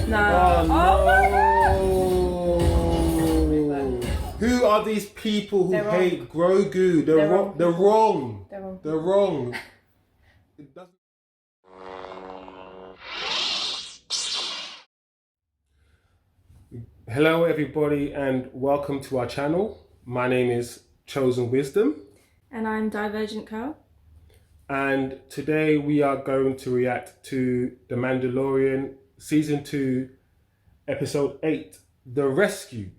No. Oh no! Who are these people who They're hate wrong. Grogu? They're wrong. They're wrong. They're wrong. They're wrong. It doesn't... Hello everybody and welcome to our channel. My name is Chosen Wisdom. And I'm Divergent Cow. And today we are going to react to The Mandalorian Season 2, Episode 8, The Rescue.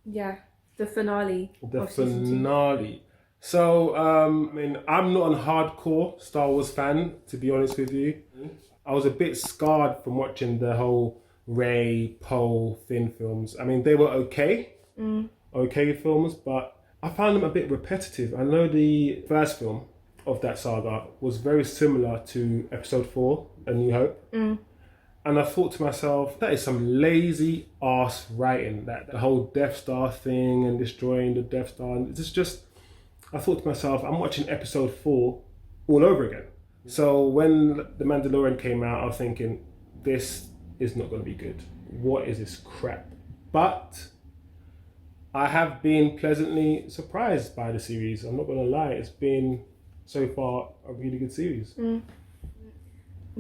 Yeah, the finale. The of season two. finale. So, I'm not a hardcore Star Wars fan, to be honest with you. I was a bit scarred from watching the whole Rey, Poe, Finn films. I mean, they were okay films, but I found them a bit repetitive. I know the first film of that saga was very similar to Episode 4, A New Hope. And I thought to myself, that is some lazy ass writing. That the whole Death Star thing and destroying the Death Star. And it's just, I thought to myself, I'm watching Episode 4 all over again. So when The Mandalorian came out, I was thinking, this is not going to be good. What is this crap? But I have been pleasantly surprised by the series. I'm not going to lie. It's been, so far, a really good series.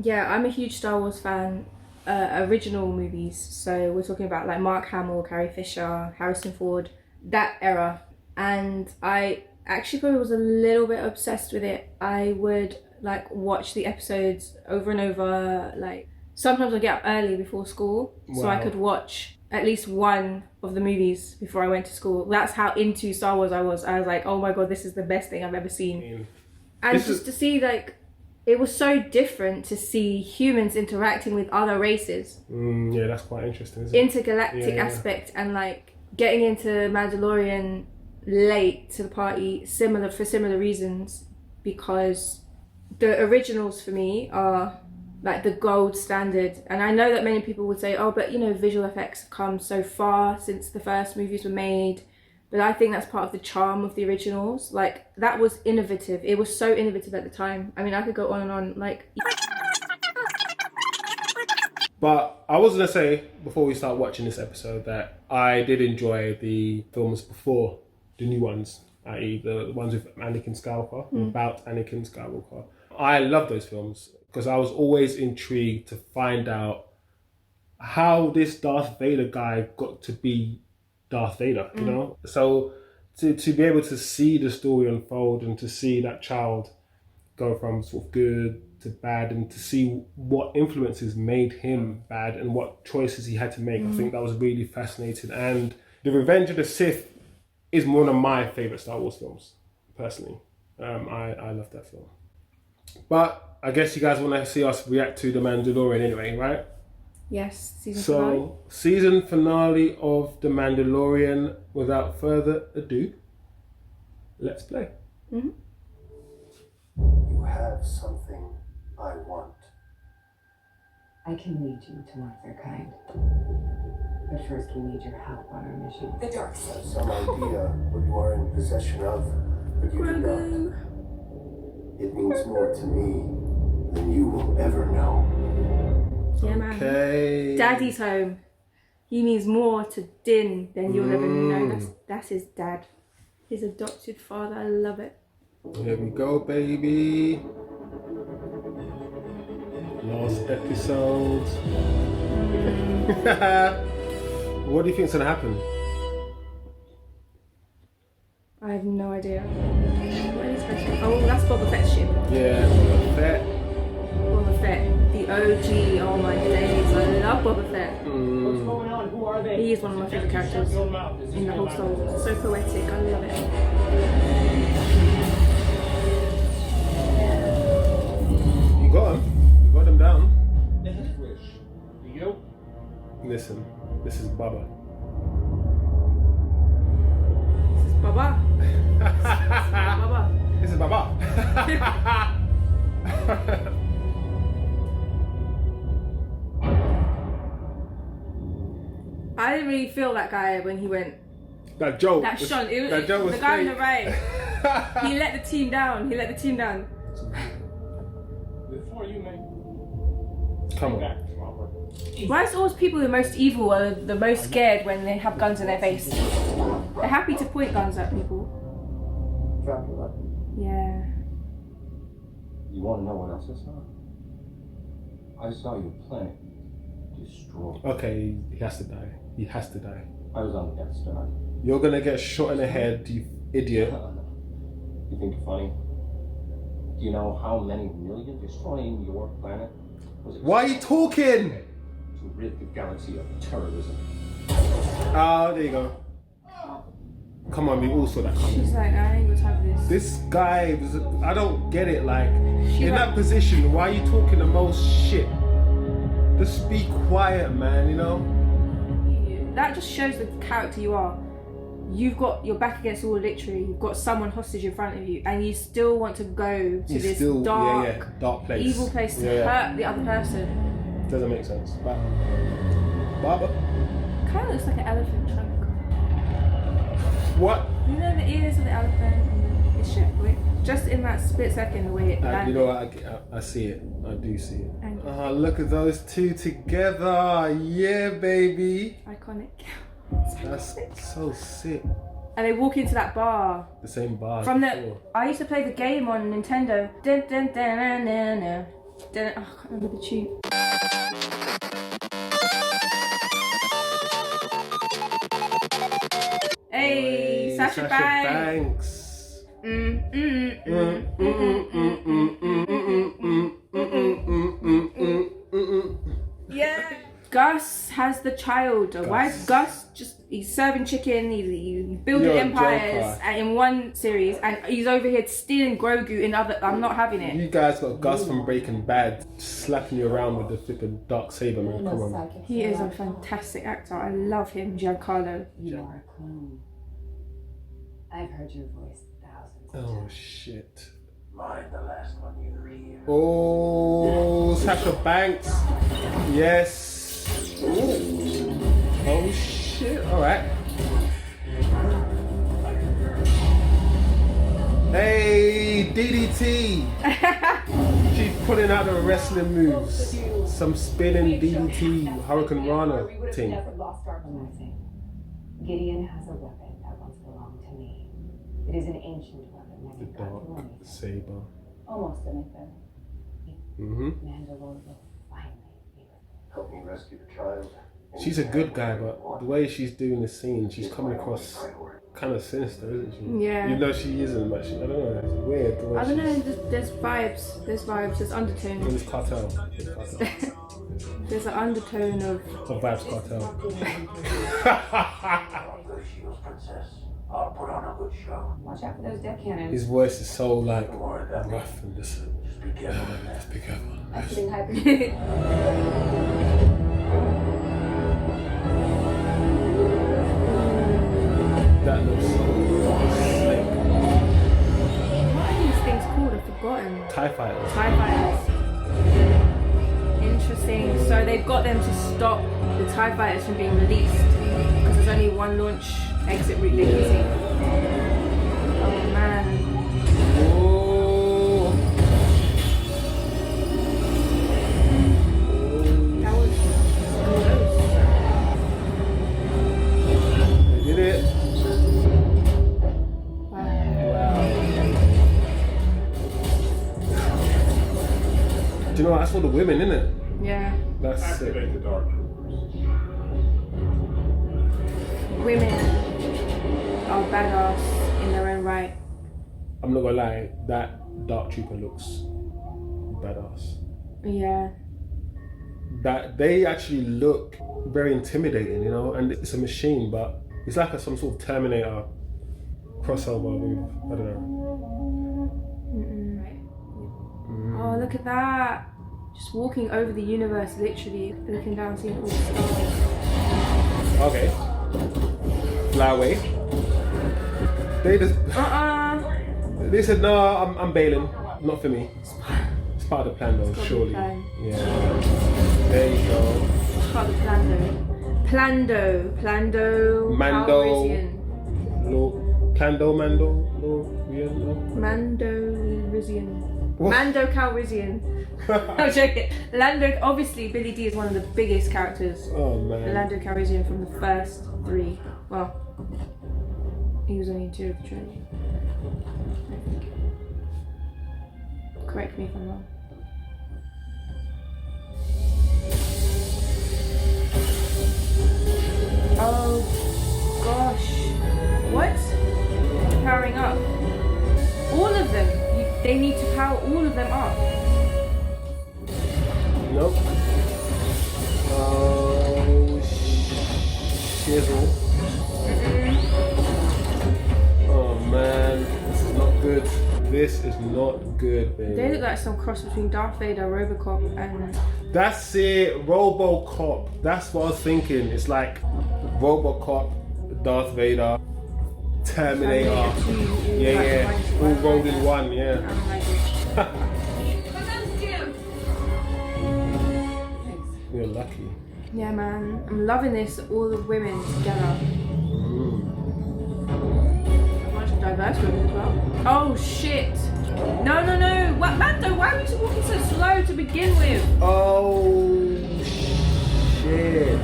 Yeah, I'm a huge Star Wars fan. Original movies. So we're talking about like Mark Hamill, Carrie Fisher, Harrison Ford, that era. And I actually probably was a little bit obsessed with it. I would like watch the episodes over and over. Like sometimes I'd get up early before school so I could watch at least one of the movies before I went to school. That's how into Star Wars I was. I was like, oh my god, this is the best thing I've ever seen. And just to see like, it was so different to see humans interacting with other races. Yeah, that's quite interesting, isn't it? Intergalactic aspect and like getting into Mandalorian late to the party for similar reasons, because the originals for me are like the gold standard. And I know that many people would say, oh, but you know, visual effects have come so far since the first movies were made. But I think that's part of the charm of the originals. Like, that was innovative. It was so innovative at the time. I mean, I could go on and on. Like, but I was going to say, before we start watching this episode, that I did enjoy the films before, the new ones, i.e. the ones with Anakin Skywalker, about Anakin Skywalker. I love those films because I was always intrigued to find out how this Darth Vader guy got to be Darth Vader, you know? So to be able to see the story unfold and to see that child go from sort of good to bad and to see what influences made him bad and what choices he had to make, I think that was really fascinating. And The Revenge of the Sith is one of my favourite Star Wars films, personally. I love that film. But I guess you guys want to see us react to The Mandalorian anyway, right? yes, season finale. Season finale of The Mandalorian. Without further ado, let's play. You have something I want. I can lead you towards their kind. But first we need your help on our mission. I have some idea what you are in possession of, but you do not. It means more to me than you will ever know. Yeah, man. Okay. Daddy's home. He means more to Din than you'll ever know. That's his dad. His adopted father. I love it. Here we go, baby. Last episode. What do you think's gonna happen? I have no idea. What is that? Oh, that's Boba Fett's ship. Yeah, Boba Fett. Boba Fett, the OG. Oh my days, I love Boba Fett. What's going on? Who are they? He is one of my favourite characters in the whole Star Wars. So poetic, I love it. You got him. You got him down. Do you? Listen, this is Baba. This is Baba. Baba. This is Baba. I didn't really feel that guy when he went. That joke. That Sean. That joke was the guy on fake. the right. He let the team down. Before you make Come on. back, Why is always people the most evil or the most scared when they have guns in their face? They're happy to point guns at people. Drop your weapon. Yeah. You want to know what else I saw? I saw your planet destroyed. Okay, he has to die. He has to die. I was on the Death Star. You're gonna get shot in the head, you idiot. You think you're funny? Do you know how many million destroying your planet was it? Why are you talking? To rid the galaxy of terrorism. Ah, there you go. Come on, we all saw that coming. She's like, I ain't got time for this. This guy, I don't get it. Like, She's in like- that position, why are you talking the most shit? Just be quiet, man, you know? That just shows the character you are. You've got your back against the wall, literally. You've got someone hostage in front of you, and you still want to go to this dark, dark place. evil place to hurt the other person. Doesn't make sense. But Baba, Kind of looks like an elephant trunk. what? You know the ears of the elephant and it's shit. Wait, just in that split second, the way it landed. You know what? I see it. I do see it. And- Look at those two together. Yeah, baby. Iconic. That's so sick. And they walk into that bar. The same bar. From the, before. I used to play the game on Nintendo. Dun, dun, dun, dun, dun, dun. Dun, oh, I can't remember the tune. Hey, Sasha Banks. Yeah. Gus has the child. Why is Gus just, he's serving chicken, he's building You're a empires joker. and in one series, and he's over here stealing Grogu in other. I'm not having it. You guys got Gus from Breaking Bad slapping you around with the flipping dark saber, man. Come on. He is a fantastic actor. I love him, Giancarlo. You are a clone. I've heard your voice thousands of Oh times. shit. Mind the last one you hear. Oh, Sasha Banks. Yes. Ooh. Oh shit. All right. Hey, DDT. She's putting out the wrestling moves. Some spinning DDT, Hurricane Rana thing. Amazing. Gideon has a weapon that once belonged to me. It is an ancient weapon that The can cut through dark anything. saber. Almost anything. Mm-hmm. Mandalorian will finally be with me. Help me rescue the child. She's a good guy, but the way she's doing the scene, she's coming across kind of sinister, isn't she? Yeah. Even though she isn't, but I don't know. It's weird. The way I don't know, she's- there's vibes, there's undertones. It's cartel. It's cartel. There's an undertone of, Or vibes cartel. I'll go shields, princess. I'll put on a good show. Watch out for those deck cannons. His voice is so like Don't worry about me. rough and just. Just be careful. Just be careful. I'm sitting hyper. That looks so slick. what are these things called? I've forgotten. TIE fighters. TIE fighters. Interesting. So they've got them to stop the TIE fighters from being released because there's only one launch exit route they can see. Oh man. Oh. That was close. They did it. Wow. Wow. Do you know what? That's for the women, isn't it? Yeah. That's sick. Activate the dark troopers. Women are badass in their own right. I'm not gonna lie, that Dark Trooper looks badass. Yeah. That they actually look very intimidating, you know, and it's a machine, but it's like some sort of Terminator crossover with, I don't know. Oh, look at that. Just walking over the universe, literally. Looking down, seeing all the stars. Okay. Fly away. They just, they said, no, I'm bailing. Not for me. It's part of the plan though, gotta be surely. plan. Yeah. There you go. It's called the Plando. Mando. Calrissian. Mando, no, yeah, no. Mando Calrissian. What? Mando Calrissian. I'm joking. Lando, obviously, Billy D is one of the biggest characters. Oh man. Lando Calrissian from the first 3. Well, he was only in 2 of the trilogy. I think. Correct me if I'm wrong. Oh gosh. What? Powering up. All of them. They need to power all of them up. Nope. Oh, shizzle. Oh man, this is not good. This is not good, baby. They look like some cross between Darth Vader, Robocop, and... That's it, Robocop. That's what I was thinking. It's like Robocop, Darth Vader, Terminator. Yeah, all rolled in one, yeah. We're lucky. Yeah, man. I'm loving this, all the women together. A bunch of diverse women as well. Oh, shit. No. What, Mando, why are we walking so slow to begin with? Oh, shit.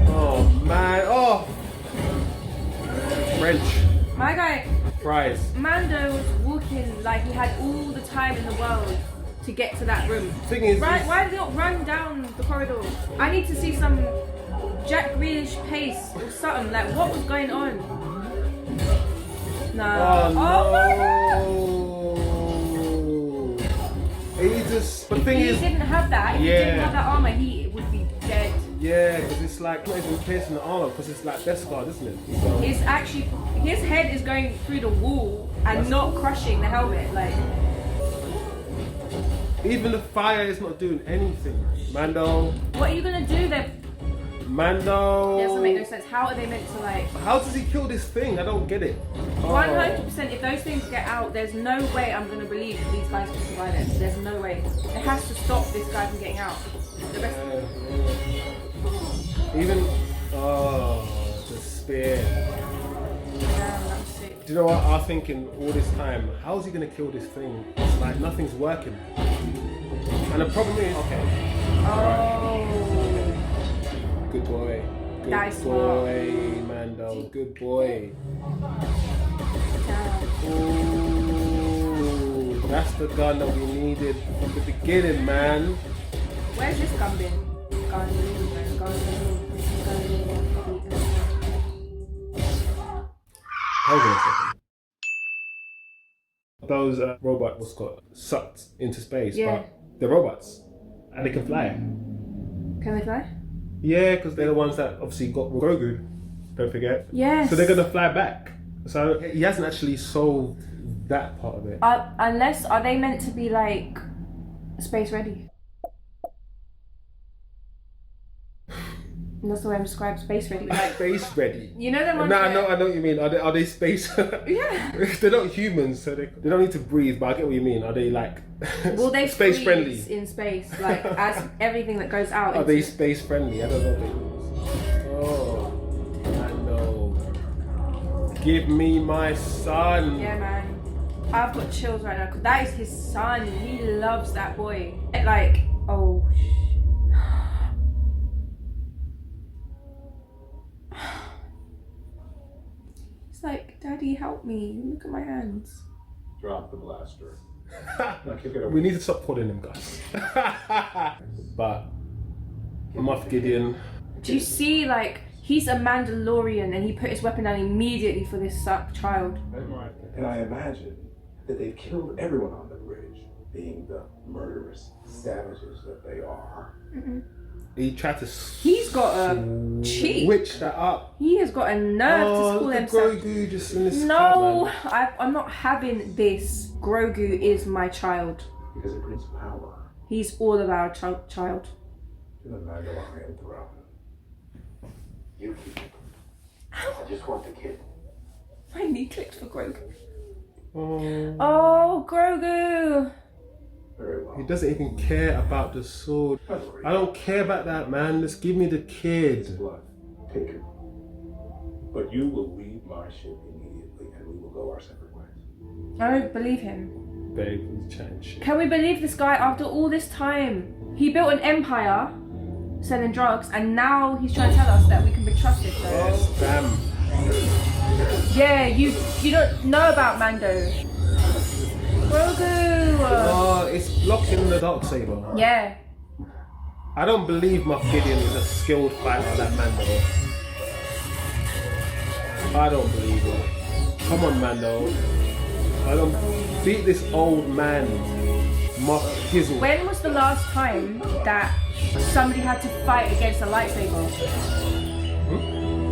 Oh, man. Oh. French. My guy, Fries. Mando was walking like he had all the time in the world to get to that room. Thing is, Right, why did he not run down the corridor? I need to see some Jack Grealish pace or something. Like, what was going on? No. Oh, no. my god! He just, the thing He is, didn't have that. If he didn't have that armor, he would be dead. yeah, because it's like not even piercing the armor, because it's like Death Guard, isn't it? So, His head is going through the wall and not crushing the helmet. Like, even the fire is not doing anything. Mando. what are you gonna do then? Mando. It doesn't make no sense. How are they meant to like? How does he kill this thing? I don't get it. 100%. If those things get out, there's no way I'm gonna believe that these guys can survive it. There's no way. It has to stop this guy from getting out. The rest. Even the spear. Damn, that's sick. Do you know what I was thinking all this time? How is he gonna kill this thing? It's like nothing's working. And the problem is, okay. Oh. Good boy. Good That is boy, Mando. Good boy. Damn. Ooh, that's the gun that we needed from the beginning, man. Where's this gun been? Gun. Hold on a second. Those robots was got sucked into space, Yeah. but they're robots and they can fly. Can they fly? Yeah, because they're the ones that obviously got Grogu. Don't forget. Yes. So they're gonna fly back. So he hasn't actually solved that part of it. Unless, are they meant to be like space ready? And that's the way I'm described, space ready. Like, Space ready. you know them ones No, where- I know what you mean. Are they space? Yeah. They're not humans, so they don't need to breathe. But I get what you mean. Are they like Will they space freeze friendly? in space, like as everything that goes out? Are they space friendly? I don't know. Oh, I know. Give me my son. Yeah, man. I've got chills right now because that is his son. He loves that boy. Like, oh. He's like, Daddy, help me. Look at my hands. Drop the blaster. We need to stop calling him Gus. But Moff Gideon. Do you see, like, he's a Mandalorian and he put his weapon down immediately for this child. And I imagine that they've killed everyone on the bridge, being the murderous savages that they are. He tried to. He's got a cheek. Switch that up. He has got a nerve to Oh, call look at himself. Grogu just in this. No, car, man. I'm not having this. Grogu is my child. Because it brings power He's all of our child. to the Mandalorian throne. You keep it. I just want the kid. My knee clicked for Grogu. Oh. Oh, Grogu! Very well. He doesn't even care about the sword. I don't care about that, man. Just give me the kid. Blood. Take it. But you will leave my ship immediately and we will go our separate ways. I don't believe him. babe, he's chatting shit. Can we believe this guy after all this time? He built an empire selling drugs, and now he's trying to tell us that we can be trusted. So. Yes, damn. Yeah, you don't know about Mando. Grogu. Oh, it's blocking the Darksaber. Yeah. I don't believe Moff Gideon is a skilled fighter like Mando. I don't believe it. Come on, Mando. I don't beat this old man, Moff Gizzle. When was the last time that somebody had to fight against a lightsaber?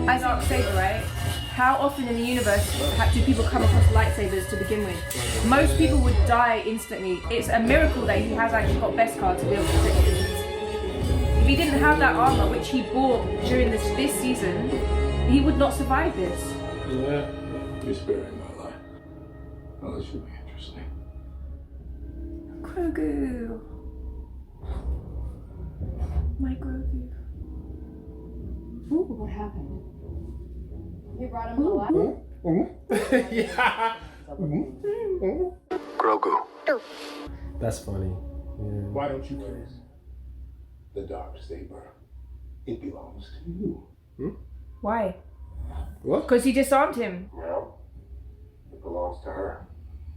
As Darksaber, right? How often in the universe do people come across lightsabers to begin with? Most people would die instantly. It's a miracle that he has actually got Beskar to be able to protect him. If he didn't have that armor, which he bought during this season, he would not survive this. Yeah. You're sparing my life. Oh, this should be interesting. Grogu. My Grogu. Ooh, what happened? You brought him alive? Yeah. Grogu. That's funny. Yeah. Why don't you kill us? The Darksaber. It belongs to you. Why? What? Because he disarmed him. No. It belongs to her.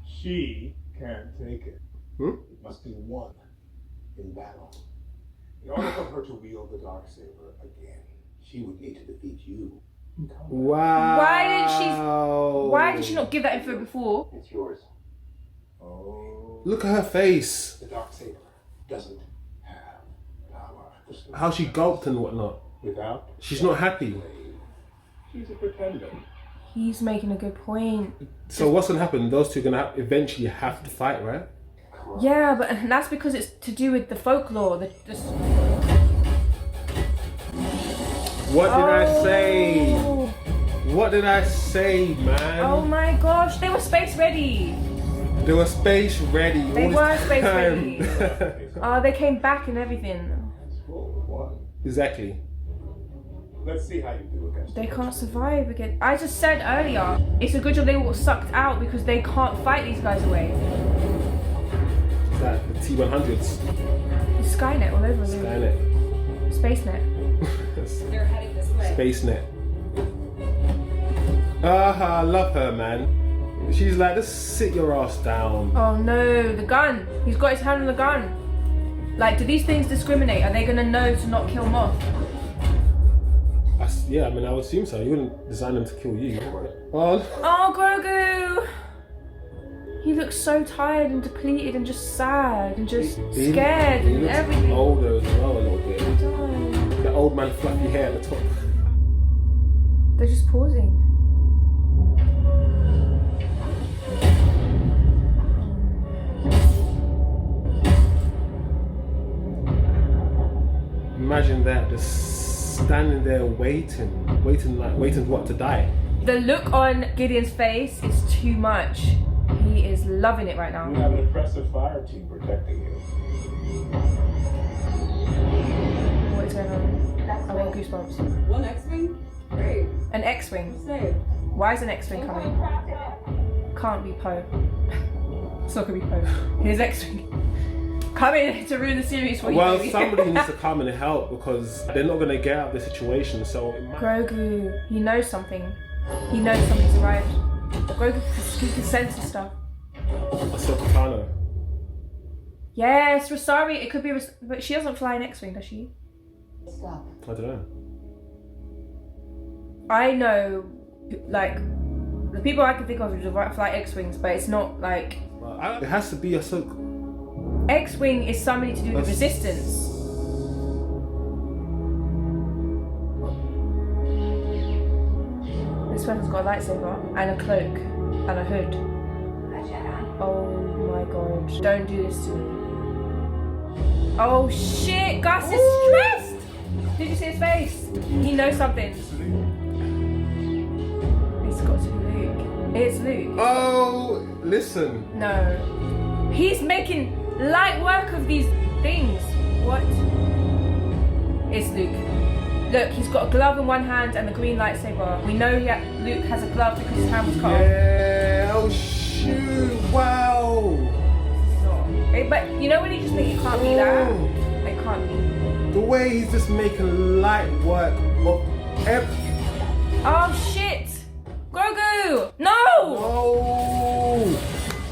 She can't take it. It must be won in battle. In order for her to wield the Darksaber again, she would need to defeat you. Wow. Why did she not give that info before? It's yours. Oh. Look at her face. The Darksaber doesn't have power. How she gulped and whatnot. Without. She's not happy. She's a pretender. He's making a good point. So what's gonna happen? Those two are gonna eventually have to fight, right? Yeah, but that's because it's to do with the folklore. What did I say? What did I say, man? Oh my gosh, they were space ready. They were space ready. They all this were space time. ready. They came back and everything. Exactly. Let's see how you do against They can't survive again. I just said earlier, it's a good job they were sucked out because they can't fight these guys away. Is that the T-100s? It's Skynet all over again. Skynet. SpaceNet. They're heading this way. SpaceNet. I love her, man. She's like, just sit your ass down. Oh no, the gun. He's got his hand on the gun. Like, do these things discriminate? Are they gonna know to not kill Moff? Yeah, I mean, I would assume so. You wouldn't design them to kill you. Oh, Grogu! He looks so tired and depleted and just sad and just scared he and looks everything. older as well a little bit. Oh, The old man fluffy hair at the top. they're just pausing. Imagine that, just standing there waiting what, to die? The look on Gideon's face is too much. He is loving it right now. You have an impressive fire team protecting you. What is going on? I want goosebumps. One X-Wing? Great. An X-Wing. Saved. Why is an X-Wing coming? Can't be Poe. It's not gonna be Poe. Here's X-Wing. Come in to ruin the series for you. Well, baby. somebody needs to come and help because they're not going to get out of the situation. So Grogu, he knows something. He knows something's arrived. Grogu he can sense his stuff. Ahsoka Tano. Yes, Rosari. It could be, but she doesn't fly an X-Wing, does she? Stop. I don't know. I know, like, the people I can think of who fly X-Wings, but it's not like It has to be Ahsoka. X-Wing is somebody to do with resistance. This person's got a lightsaber and a cloak and a hood. Oh my god. Don't do this to me. Oh shit, Gus is stressed! Did you see his face? He knows something. It's got to be Luke. It's Luke. Oh, listen. No. He's making light work of these things. What? It's Luke. Look, he's got a glove in one hand and a green lightsaber. We know Luke has a glove because his hand was cut off. Yeah. Oh shoot! Wow. But you know when you just think it can't be that? It can't be. The way he's just making light work of Oh shit! Grogu! No! Oh!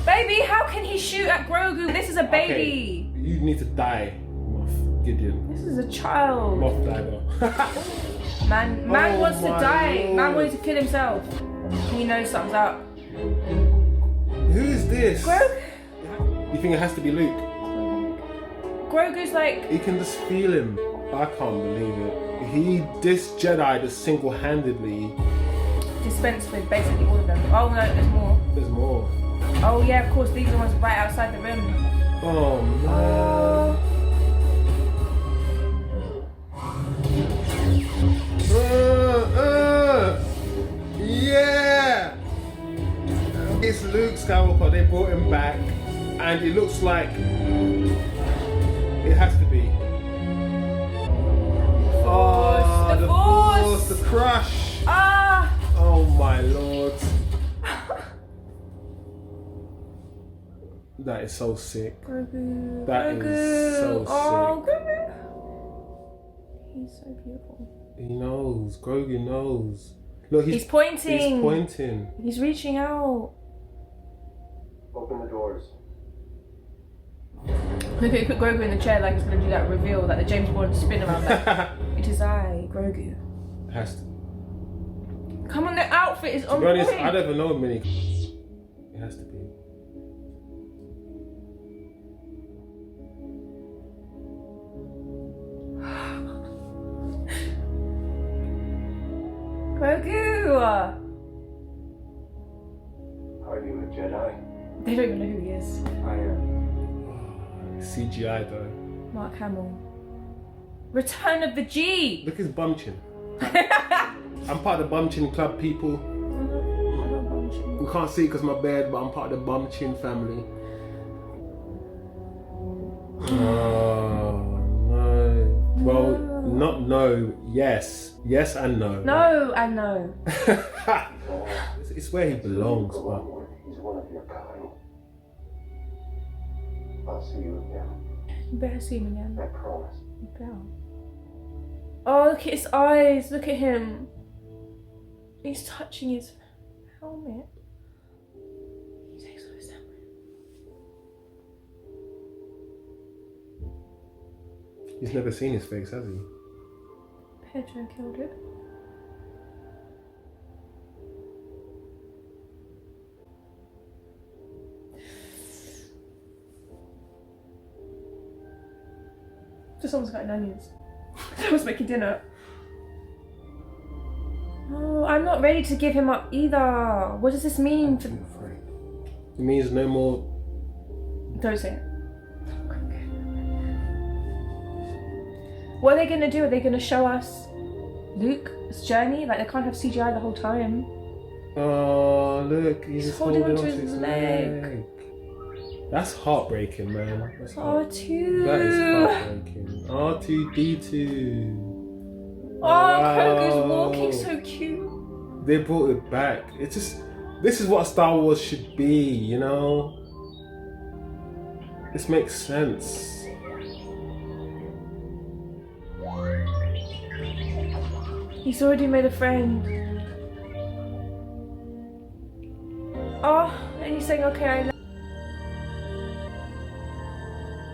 Baby, how can he shoot at Grogu? This is a baby. Okay, you need to die, Moff Gideon. This is a child. Moff Diver. Man Oh wants to my die. Lord. Man wants to kill himself. He knows something's up. Who is this? Grogu? You think it has to be Luke? Grogu's like... You can just feel him. I can't believe it. This Jedi just single-handedly. dispensed with basically all of them. Oh no, there's more. There's more. Oh yeah, of course, these are the ones right outside the room. Oh no. Yeah! It's Luke Skywalker, they brought him back, and it looks like it has to be. Oh, the Force! the crush! Ah! Oh my lord. That is so sick. Grogu. That is so Oh, sick. Grogu. He's so beautiful. He knows. Grogu knows. Look, He's pointing. He's pointing. He's reaching out. Open the doors. Look at put Grogu in the chair like he's gonna do that reveal, like the James Bond spin around that. It is I, Grogu. Has to. Come on, the outfit is on To be honest, point. I don't even know many. It has to be. Grogu! Are you a Jedi? They don't even know who he is. I am. CGI though. Mark Hamill. Return of the G! Look at his bum chin. I'm part of the bum chin club, people. We can't see it because my bed, but I'm part of the bum chin family. Oh no. Well, not no. Yes. Yes and no. No and no. It's where he belongs, but. He's one of your kind. I'll see you again. You better see him again. I promise. You better. Oh, look at his eyes. Look at him. He's touching his helmet. He takes off his helmet. He's never seen his face, has he? Pedro killed it. Just someone's cutting onions. Someone's making dinner. Oh, I'm not ready to give him up either. What does this mean? For... It means no more. Don't say it. What are they gonna do? Are they gonna show us Luke's journey? Like they can't have CGI the whole time. Oh, look, he's holding holding onto onto his his leg. leg. That's heartbreaking, man. That's R2. That is heartbreaking. R2D2. Oh, Grogu's walking so cute. They brought it back. It's just, this is what Star Wars should be, you know? This makes sense. He's already made a friend. Oh, and he's saying, okay, I love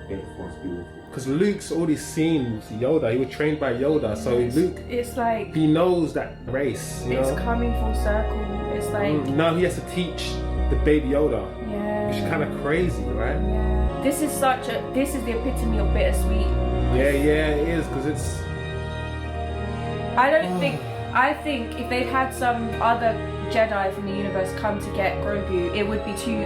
May the Force be with you. Because Luke's already seen Yoda. He was trained by Yoda. So Luke, it's like, he knows that race, you it's know? coming full circle. It's like, Now he has to teach the baby Yoda. yeah. Which is kind of crazy, right? Yeah. This is the epitome of bittersweet. Yeah, it is, because it's... I think if they'd had some other Jedi from the universe come to get Grogu, it would be too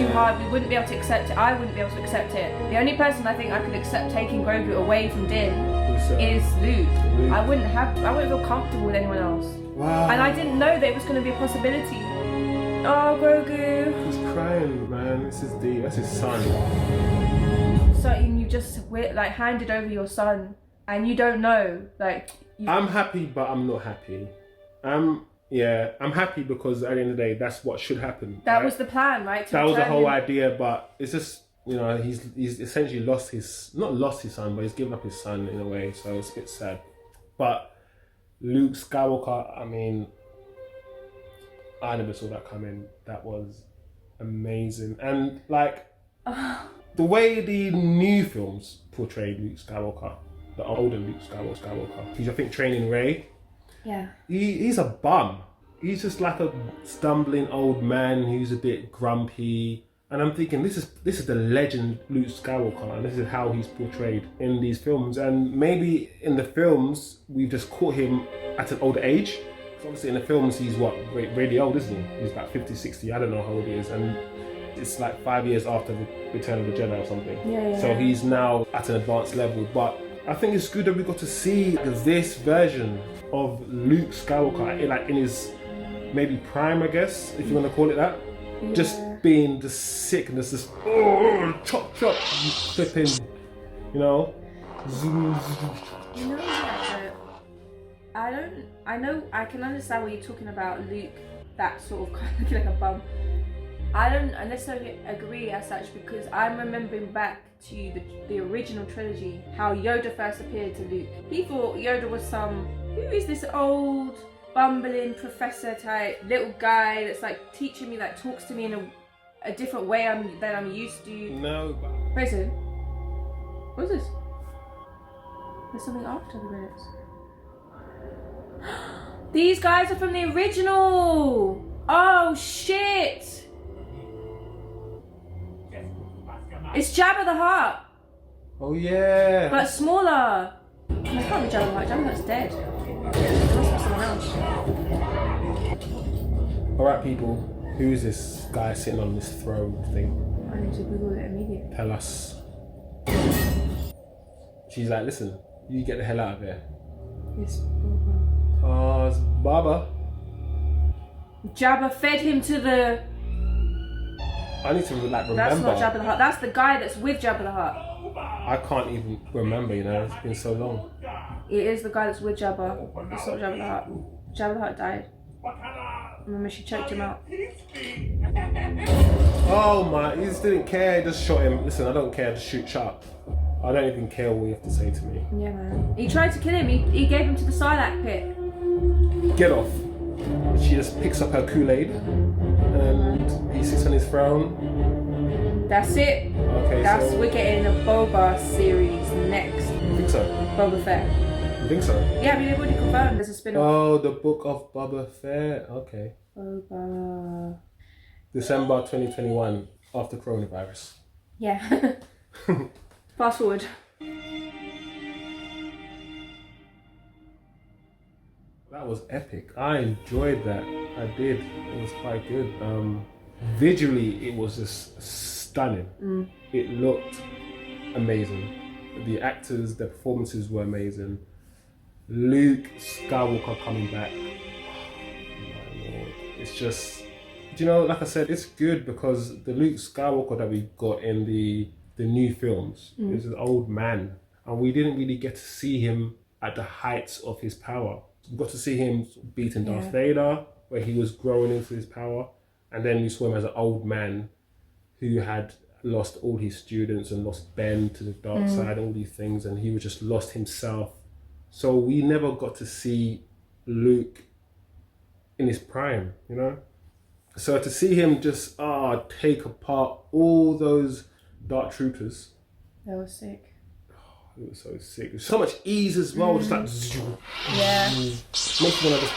hard. We wouldn't be able to accept it. I wouldn't be able to accept it. The only person I think I could accept taking Grogu away from Din is Luke. I wouldn't feel comfortable with anyone else. Wow. And I didn't know that it was going to be a possibility. Oh, Grogu. He's crying, man. This is deep. That's his son. So you just like handed over your son, and you don't know, like. I'm happy, but I'm not happy. I'm happy because at the end of the day, that's what should happen. That right? was the plan, right? That was the whole idea, but it's just you know, he's essentially not lost his son, but he's given up his son in a way. So it's a bit sad. But Luke Skywalker, I mean, I never saw that coming. That was amazing. And like the way the new films portrayed Luke Skywalker, the older Luke Skywalker, he's I think training Rey. Yeah. He's a bum. He's just like a stumbling old man who's a bit grumpy. And I'm thinking, this is the legend Luke Skywalker, and this is how he's portrayed in these films. And maybe in the films, we've just caught him at an older age. Obviously in the films, he's really old, isn't he? He's about 50, 60, I don't know how old he is. And it's like 5 years after the Return of the Jedi or something. Yeah. So he's now at an advanced level. But I think it's good that we got to see this version of Luke Skywalker, like in his maybe prime, I guess, if you want to call it that. Yeah. Just being the sickness, just chop, flipping, you know. You know, I can understand what you're talking about, Luke, that sort of kind of looking like a bum. I don't necessarily agree as such, because I'm remembering back to the original trilogy, how Yoda first appeared to Luke. He thought Yoda was who is this old, bumbling professor type little guy that's like teaching me, like talks to me in a different way than I'm used to. No. Prison? What is this? There's something after the credits. These guys are from the original! Oh shit! It's Jabba the Hutt! Oh yeah. But smaller! I can't be Jabba the Hutt. Jabba the Hutt's dead. There must be someone else. Alright people, who is this guy sitting on this throne thing? I need to Google it immediately. Tell us. She's like, listen, you get the hell out of here. It's Boba. Oh, it's Boba. Jabba fed him to the... I need to like remember. That's not Jabba the Hutt. That's the guy that's with Jabba the Hutt. I can't even remember, you know, it's been so long. It is the guy that's with Jabba. It's not Jabba the Hutt. Jabba the Hutt died. Remember, she choked him out. Oh my, he just didn't care, he just shot him. Listen, I don't care, just shut up. I don't even care what you have to say to me. Yeah, man. He tried to kill him. He gave him to the Sarlacc pit. Get off. She just picks up her Kool-Aid and he sits on his throne. That's it. Okay, We're getting a Boba series next. You think so? Boba Fett. You think so? Yeah, I mean, they've already confirmed there's a spin-off. Oh, the book of Boba Fett. Okay. Boba. December 2021, after coronavirus. Yeah. Fast forward. That was epic. I enjoyed that. I did. It was quite good. Visually, it was just stunning. It looked amazing. The actors, the performances were amazing. Luke Skywalker coming back. Oh, my Lord. It's just, you know, like I said, it's good because the Luke Skywalker that we got in the new films is an old man, and we didn't really get to see him at the heights of his power. We got to see him beating Darth Vader, where he was growing into his power, and then we saw him as an old man who had lost all his students and lost Ben to the dark side, all these things, and he was just lost himself. So we never got to see Luke in his prime, you know? So to see him just take apart all those dark troopers. That was sick. It was so sick. It was so much ease as well. Just like Yeah. makes me want to just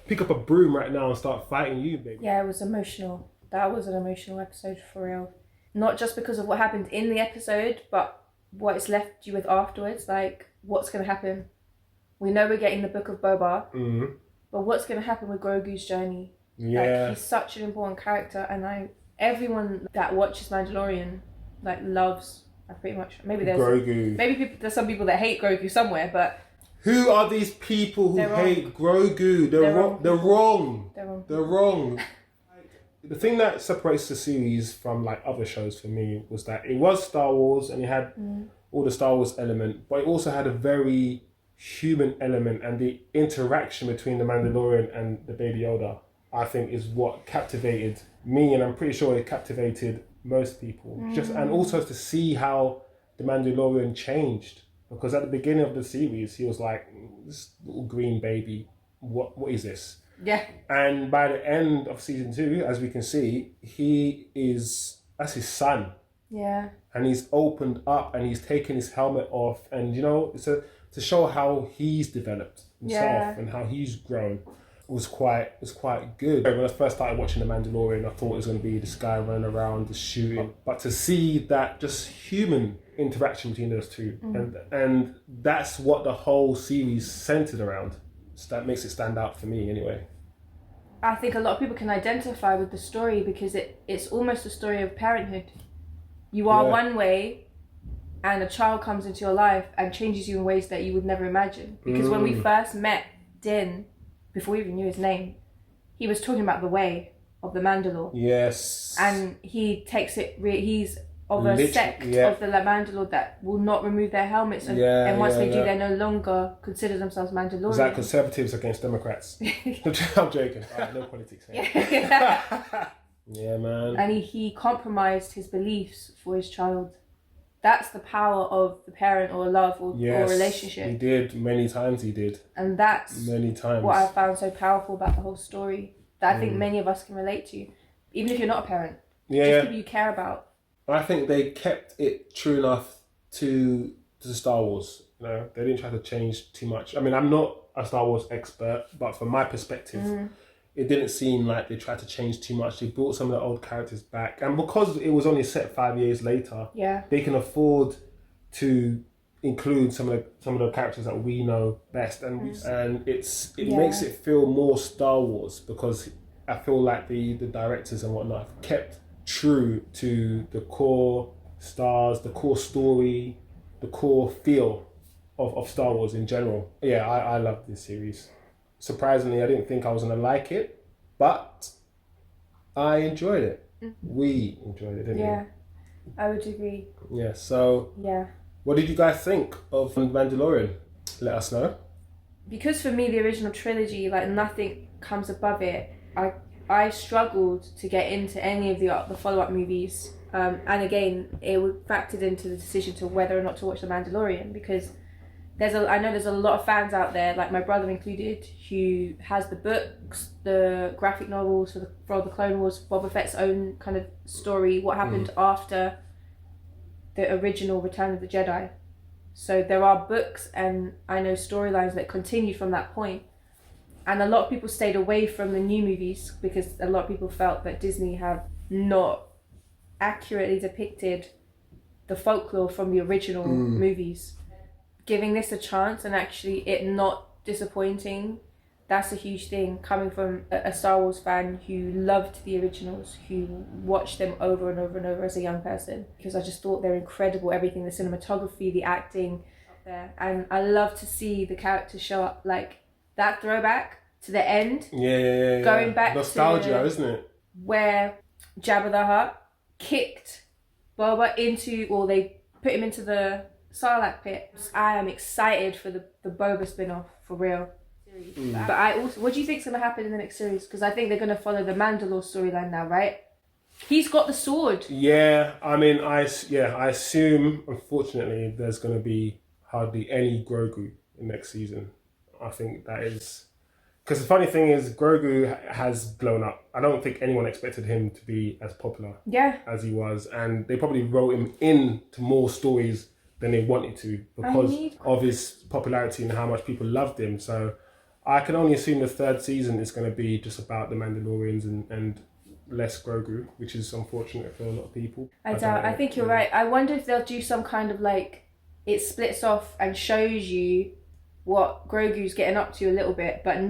pick up a broom right now and start fighting you, baby. Yeah, it was emotional. That was an emotional episode for real. Not just because of what happened in the episode, but what it's left you with afterwards. Like, what's going to happen? We know we're getting the Book of Boba, but what's going to happen with Grogu's journey? Yeah. Like, he's such an important character, and everyone that watches Mandalorian like loves. Pretty much. Maybe there's Grogu. there's some people that hate Grogu somewhere, but who are these people who hate Grogu? They're wrong. They're wrong. They're wrong. The thing that separates the series from like other shows for me was that it was Star Wars and it had all the Star Wars element, but it also had a very human element, and the interaction between the Mandalorian and the Baby Yoda, I think, is what captivated me, and I'm pretty sure it captivated most people. Just and also to see how the Mandalorian changed, because at the beginning of the series he was like this little green baby. What is this? Yeah. And by the end of season 2, as we can see, that's his son. Yeah. And he's opened up and he's taken his helmet off, and to show how he's developed himself and how he's grown was quite good. When I first started watching The Mandalorian, I thought it was going to be this guy running around just shooting, but to see that just human interaction between those two, and that's what the whole series centered around. So that makes it stand out for me anyway. I think a lot of people can identify with the story because it's almost a story of parenthood. You are one way, and a child comes into your life and changes you in ways that you would never imagine. Because when we first met Din, before we even knew his name, he was talking about the way of the Mandalore. Yes. And he takes it, he's of a sect of the Mandalore that will not remove their helmets. And once they do, they no longer consider themselves Mandalorians. Is that conservatives against Democrats? I'm joking. Right, no politics here. Yeah, man. And he compromised his beliefs for his child. That's the power of the parent or love or relationship. He did. Many times he did. And that's many times what I found so powerful about the whole story that I think many of us can relate to. Even if you're not a parent. Just people you care about. I think they kept it true enough to Star Wars. They didn't try to change too much. I mean, I'm not a Star Wars expert, but from my perspective, it didn't seem like they tried to change too much. They brought some of the old characters back, and because it was only set 5 years later, they can afford to include some of the characters that we know best, and it makes it feel more Star Wars, because I feel like the directors and whatnot have kept true to the core stars, the core story, the core feel of Star Wars in general. Yeah, I love this series. Surprisingly, I didn't think I was going to like it, but I enjoyed it. We enjoyed it, didn't we? Yeah, I would agree. Yeah, so what did you guys think of Mandalorian? Let us know. Because for me, the original trilogy, like nothing comes above it. I struggled to get into any of the follow-up movies. And again, it factored into the decision to whether or not to watch The Mandalorian, because I know there's a lot of fans out there, like my brother included, who has the books, the graphic novels for the Clone Wars, Boba Fett's own kind of story, what happened after the original Return of the Jedi. So there are books and I know storylines that continued from that point. And a lot of people stayed away from the new movies because a lot of people felt that Disney have not accurately depicted the folklore from the original movies. Giving this a chance and actually it not disappointing, that's a huge thing coming from a Star Wars fan who loved the originals, who watched them over and over and over as a young person, because I just thought they're incredible, everything, the cinematography, the acting there. And I love to see the characters show up, like that throwback to the end. Going back nostalgia, to isn't it? Where Jabba the Hutt kicked Boba into, or they put him into the Sarlacc pit. I am excited for the Boba spin-off, for real. But I also, what do you think's going to happen in the next series? Because I think they're going to follow the Mandalore storyline now, right? He's got the sword. Yeah, I mean, I assume, unfortunately, there's going to be hardly any Grogu in next season. I think that is... Because the funny thing is, Grogu has blown up. I don't think anyone expected him to be as popular as he was. And they probably wrote him into more stories than they wanted to because of his popularity and how much people loved him. So I can only assume the third season is going to be just about the Mandalorians and less Grogu, which is unfortunate for a lot of people. I think you're right. I wonder if they'll do some kind of like, it splits off and shows you what Grogu's getting up to a little bit, but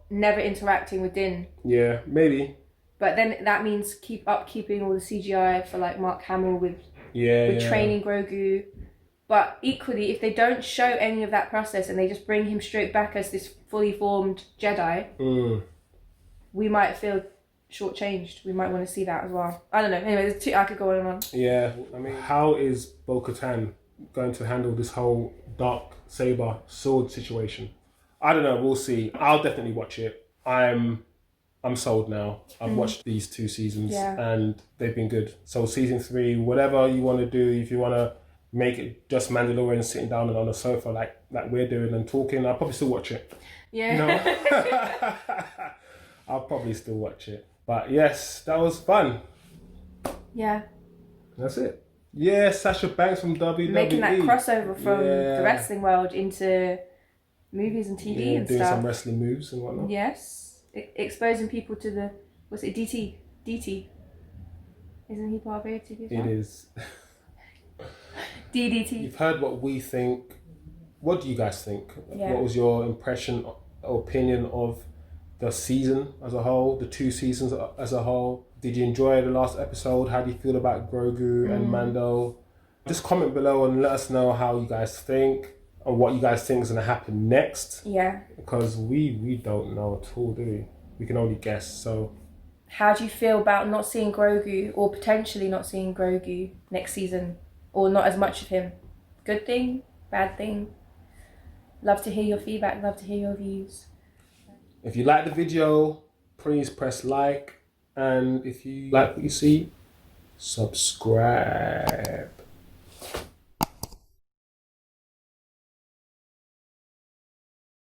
never interacting with Din. Yeah, maybe. But then that means keeping all the CGI for like Mark Hamill with training Grogu. But equally, if they don't show any of that process and they just bring him straight back as this fully formed Jedi, we might feel shortchanged. We might want to see that as well. I don't know. Anyway, I could go on and on. Yeah, I mean, how is Bo-Katan going to handle this whole dark saber sword situation? I don't know. We'll see. I'll definitely watch it. I'm I'm sold now. I've watched these 2 seasons Yeah. and they've been good. So season 3, whatever you want to do, if you want to make it just Mandalorian sitting down and on a sofa like we're doing and talking, I'll probably still watch it. Yeah. You know? I'll probably still watch it. But yes, that was fun. Yeah. That's it. Yeah, Sasha Banks from WWE. Making that crossover from the wrestling world into movies and TV and doing stuff. some wrestling moves and whatnot. Yes. Exposing people to the, what's it, DT? DT. Isn't he part of AOTV as well? It is. DDT. You've heard what we think. What do you guys think? Yeah. What was your impression or opinion of the season as a whole, the 2 seasons as a whole? Did you enjoy the last episode? How do you feel about Grogu and Mando? Just comment below and let us know how you guys think and what you guys think is going to happen next. Yeah. Because we don't know at all, do we? We can only guess. So How do you feel about not seeing Grogu or potentially not seeing Grogu next season or not as much of him? Good thing? Bad thing? Love to hear your feedback. Love to hear your views. if you like the video, please press like. And if you like what you see, subscribe.